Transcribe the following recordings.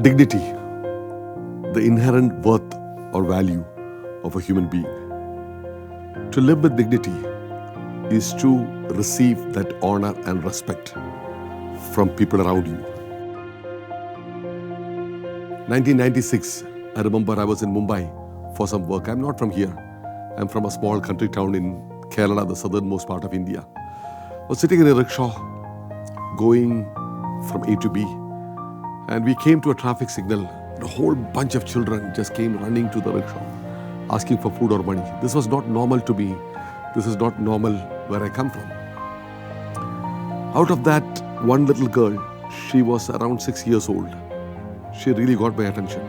Dignity, the inherent worth or value of a human being. To live with dignity is to receive that honor and respect from people around you. 1996, I remember I was in Mumbai for some work. I'm not from here. I'm from a small country town in Kerala, the southernmost part of India. I was sitting in a rickshaw going from A to B, and we came to a traffic signal. A whole bunch of children just came running to the rickshaw, asking for food or money. This was not normal to me. This is not normal where I come from. Out of that, one little girl, she was around 6 years old. She really got my attention.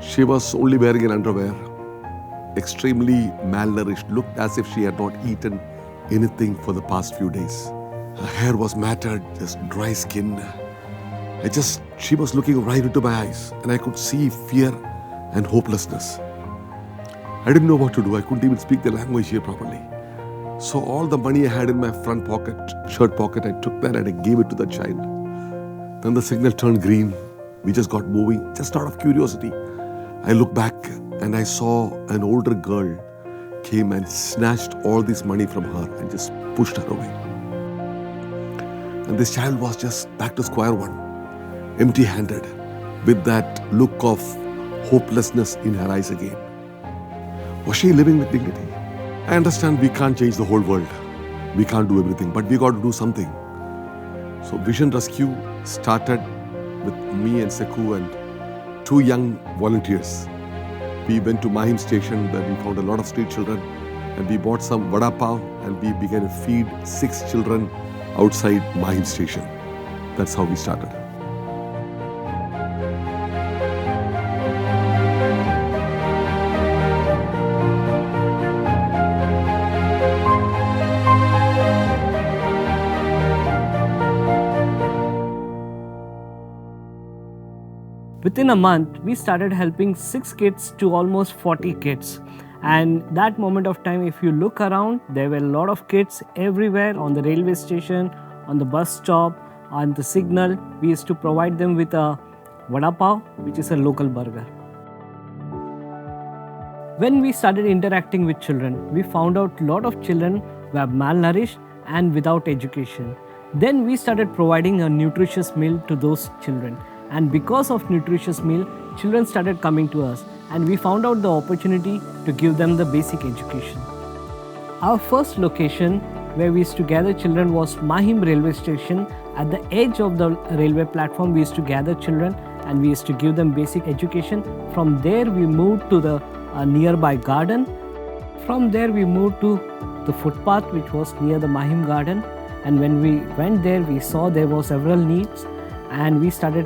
She was only wearing an underwear, extremely malnourished, looked as if she had not eaten anything for the past few days. Her hair was matted, just dry skin. She was looking right into my eyes, and I could see fear and hopelessness. I didn't know what to do. I couldn't even speak the language here properly. So all the money I had in my front pocket, shirt pocket, I took that and I gave it to the child. Then the signal turned green. We just got moving, just out of curiosity. I looked back and I saw an older girl came and snatched all this money from her and just pushed her away. And this child was just back to square one, empty-handed, with that look of hopelessness in her eyes again. Was she living with dignity? I understand we can't change the whole world. We can't do everything, but we got to do something. So Vision Rescue started with me and Seku and 2 young volunteers. We went to Mahim station where we found a lot of street children, and we bought some vada pav and we began to feed 6 children outside Mahim station. That's how we started. Within a month, we started helping 6 kids to almost 40 kids. And that moment of time, if you look around, there were a lot of kids everywhere, on the railway station, on the bus stop, on the signal. We used to provide them with a vada pav, which is a local burger. When we started interacting with children, we found out a lot of children were malnourished and without education. Then we started providing a nutritious meal to those children. And because of nutritious meal, children started coming to us, and we found out the opportunity to give them the basic education. Our first location where we used to gather children was Mahim railway station. At the edge of the railway platform, we used to gather children and we used to give them basic education. From there, we moved to the nearby garden. From there, we moved to the footpath, which was near the Mahim garden. And when we went there, we saw there were several needs, and we started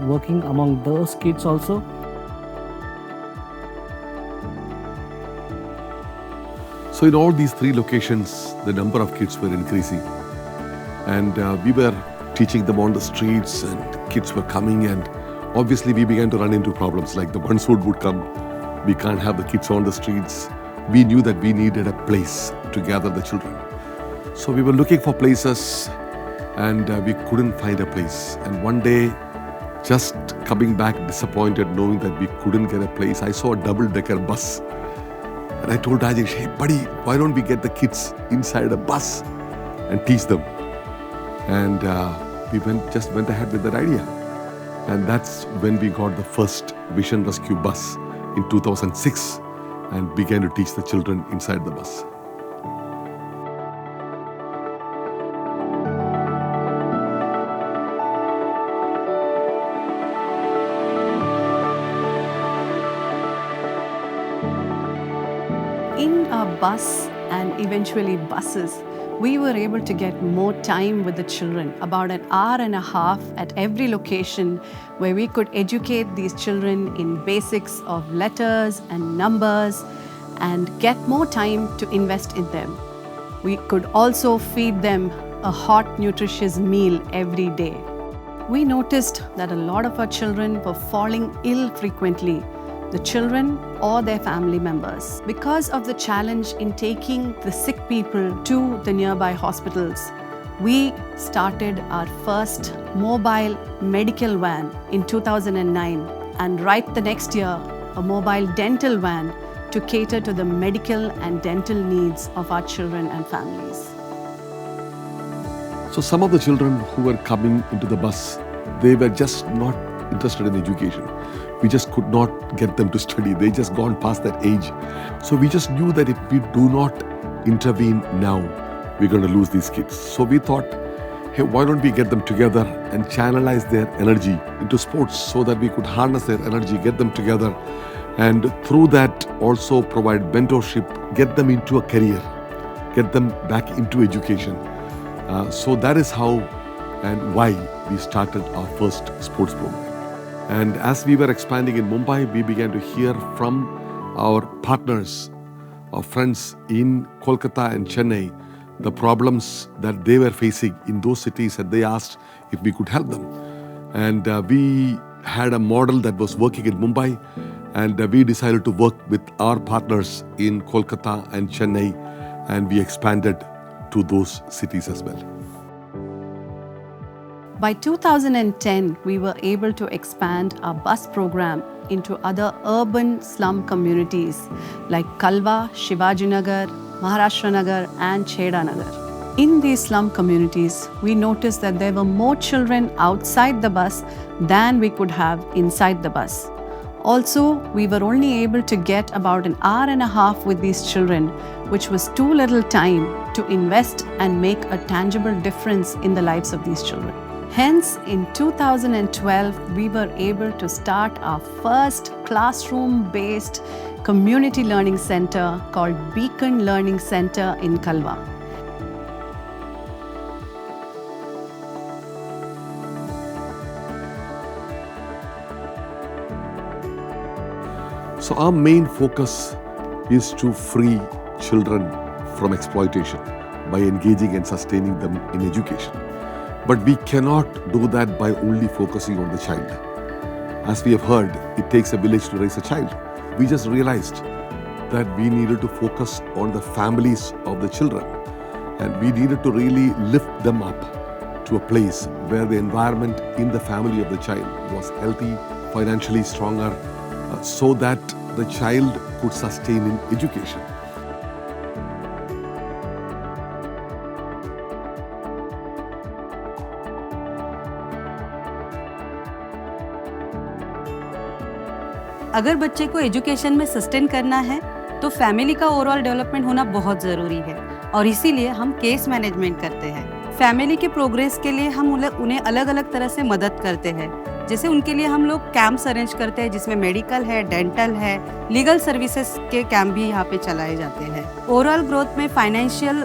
working among those kids also. So in all these 3 locations, the number of kids were increasing. And we were teaching them on the streets, and kids were coming, and obviously we began to run into problems like the monsoon would come. We can't have the kids on the streets. We knew that we needed a place to gather the children. So we were looking for places, and we couldn't find a place. And one day, just coming back disappointed, knowing that we couldn't get a place, I saw a double-decker bus. And I told Rajesh, hey buddy, why don't we get the kids inside a bus and teach them? And we just went ahead with that idea. And that's when we got the first Vision Rescue bus in 2006 and began to teach the children inside the bus. In our bus and eventually buses, we were able to get more time with the children, about an hour and a half at every location, where we could educate these children in basics of letters and numbers and get more time to invest in them. We could also feed them a hot, nutritious meal every day. We noticed that a lot of our children were falling ill frequently, the children or their family members. Because of the challenge in taking the sick people to the nearby hospitals, we started our first mobile medical van in 2009, and right the next year, a mobile dental van to cater to the medical and dental needs of our children and families. So some of the children who were coming into the bus, they were just not interested in education. We just could not get them to study. They just gone past that age. So we just knew that if we do not intervene now, we're going to lose these kids. So we thought, hey, why don't we get them together and channelize their energy into sports so that we could harness their energy, get them together, and through that also provide mentorship, get them into a career, get them back into education. So that is how and why we started our first sports program. And as we were expanding in Mumbai, we began to hear from our partners, our friends in Kolkata and Chennai, the problems that they were facing in those cities, and they asked if we could help them. And we had a model that was working in Mumbai, and we decided to work with our partners in Kolkata and Chennai, and we expanded to those cities as well. By 2010, we were able to expand our bus program into other urban slum communities like Kalwa, Shivajinagar, Maharashtra Nagar, and Cheda Nagar. In these slum communities, we noticed that there were more children outside the bus than we could have inside the bus. Also, we were only able to get about an hour and a half with these children, which was too little time to invest and make a tangible difference in the lives of these children. Hence, in 2012, we were able to start our first classroom-based community learning center called Beacon Learning Center in Kalwa. So our main focus is to free children from exploitation by engaging and sustaining them in education. But we cannot do that by only focusing on the child. As we have heard, it takes a village to raise a child. We just realized that we needed to focus on the families of the children, and we needed to really lift them up to a place where the environment in the family of the child was healthy, financially stronger, so that the child could sustain in education. अगर बच्चे को education में sustain करना है तो family का overall development होना बहुत ज़रूरी है और इसीलिए हम केस मैनेजमेंट करते हैं। फैमिली के प्रोग्रेस के लिए हम उन्हें अलग अलग तरह से मदद करते हैं। जैसे उनके लिए हम लोग कैंप्स अरेंज करते हैं जिसमें मेडिकल है, डेंटल है, लीगल सर्विसेज के कैंप भी यहाँ पे चलाए जाते हैं। ओवरऑल ग्रोथ में फाइनेंशियल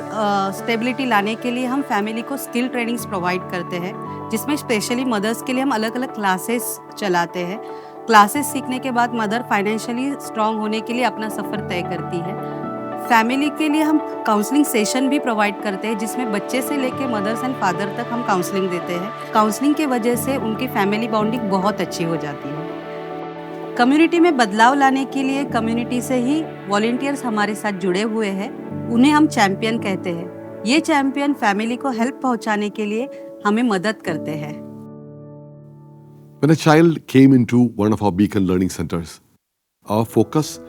स्टेबिलिटी लाने के लिए हम फैमिली को स्किल ट्रेनिंग्स प्रोवाइड करते हैं जिसमें स्पेशली मदर्स के लिए हम अलग अलग क्लासेस चलाते हैं। क्लासेस सीखने के बाद मदर फाइनेंशियली स्ट्रांग होने के लिए अपना सफ़र तय करती है। फैमिली के लिए हम काउंसलिंग सेशन भी प्रोवाइड करते हैं जिसमें बच्चे से लेके मदर्स एंड फादर तक हम काउंसलिंग देते हैं। काउंसलिंग की वजह से उनकी फैमिली बॉन्डिंग बहुत अच्छी हो जाती है। कम्युनिटी में बदलाव लाने के लिए कम्युनिटी से ही वॉलंटियर्स हमारे साथ जुड़े हुए हैं, उन्हें हम चैम्पियन कहते हैं। ये चैम्पियन फैमिली को हेल्प पहुँचाने के लिए हमें मदद करते हैं। When a child came into one of our Beacon Learning Centers, our focus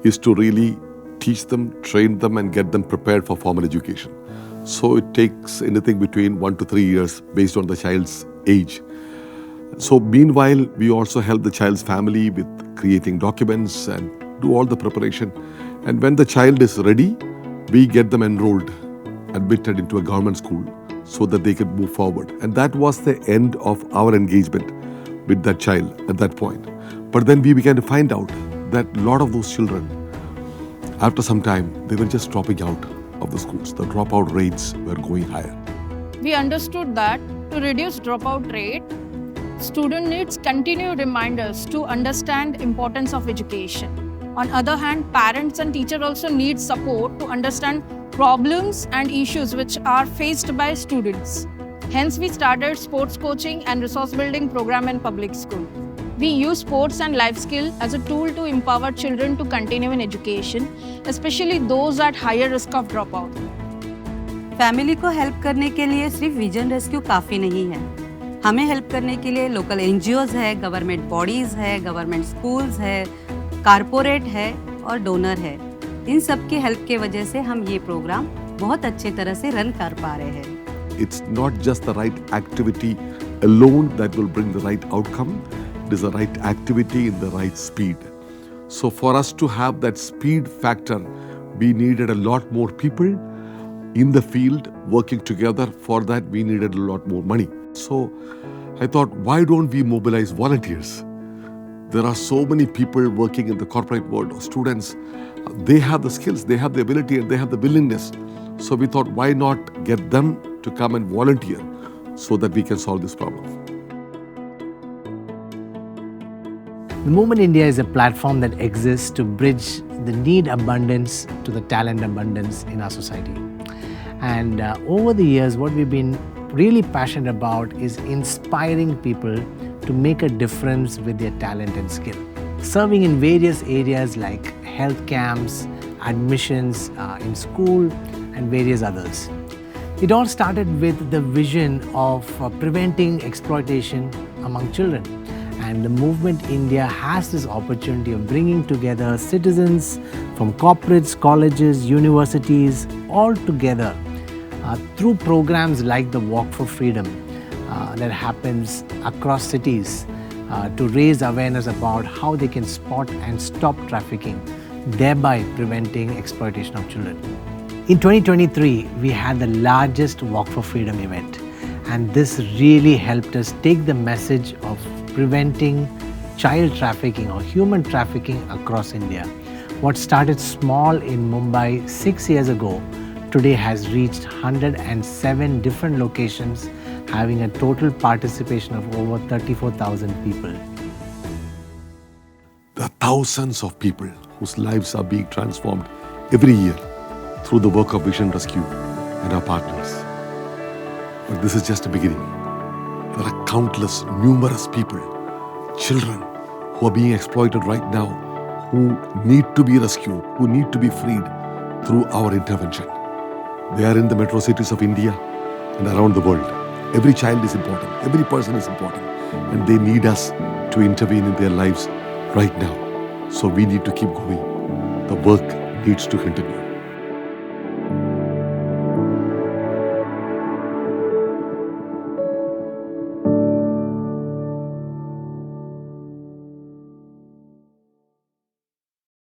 is to really teach them, train them, and get them prepared for formal education. So it takes anything between 1 to 3 years based on the child's age. So meanwhile, we also help the child's family with creating documents and do all the preparation. And when the child is ready, we get them enrolled, admitted into a government school so that they can move forward. And that was the end of our engagement with that child at that point. But then we began to find out that a lot of those children, after some time, they were just dropping out of the schools. The dropout rates were going higher. We understood that to reduce dropout rate, student needs continued reminders to understand importance of education. On other hand, parents and teachers also need support to understand problems and issues which are faced by students. Hence, we started sports coaching and resource building program in public school. We use sports and life skill as a tool to empower children to continue in education, especially those at higher risk of dropout. Family को help करने के लिए सिर्फ vision rescue काफ़ी नहीं है। हमें help करने के लिए लोकल एनजीओज है, गवर्नमेंट बॉडीज़ है, गवर्नमेंट स्कूल्स है, कारपोरेट है और डोनर है। इन सब की हेल्प के वजह से हम ये प्रोग्राम बहुत अच्छे तरह से रन कर पा रहे हैं। It's not just the right activity alone that will bring the right outcome. It is the right activity in the right speed. So for us to have that speed factor, we needed a lot more people in the field working together. For that, we needed a lot more money. So I thought, why don't we mobilize volunteers? There are so many people working in the corporate world, students. They have the skills, they have the ability, and they have the willingness. So we thought, why not get them to come and volunteer so that we can solve this problem? The Movement India is a platform that exists to bridge the need abundance to the talent abundance in our society. And over the years, what we've been really passionate about is inspiring people to make a difference with their talent and skill. Serving in various areas like health camps, admissions in school, and various others. It all started with the vision of preventing exploitation among children. And the Movement India has this opportunity of bringing together citizens from corporates, colleges, universities, all together through programs like the Walk for Freedom that happens across cities to raise awareness about how they can spot and stop trafficking, thereby preventing exploitation of children. In 2023, we had the largest Walk for Freedom event, and this really helped us take the message of preventing child trafficking or human trafficking across India. What started small in Mumbai 6 years ago today has reached 107 different locations, having a total participation of over 34,000 people. There are thousands of people whose lives are being transformed every year through the work of Vision Rescue and our partners. But this is just a beginning. There are countless, numerous people, children who are being exploited right now, who need to be rescued, who need to be freed through our intervention. They are in the metro cities of India and around the world. Every child is important, every person is important, and they need us to intervene in their lives right now. So we need to keep going. The work needs to continue.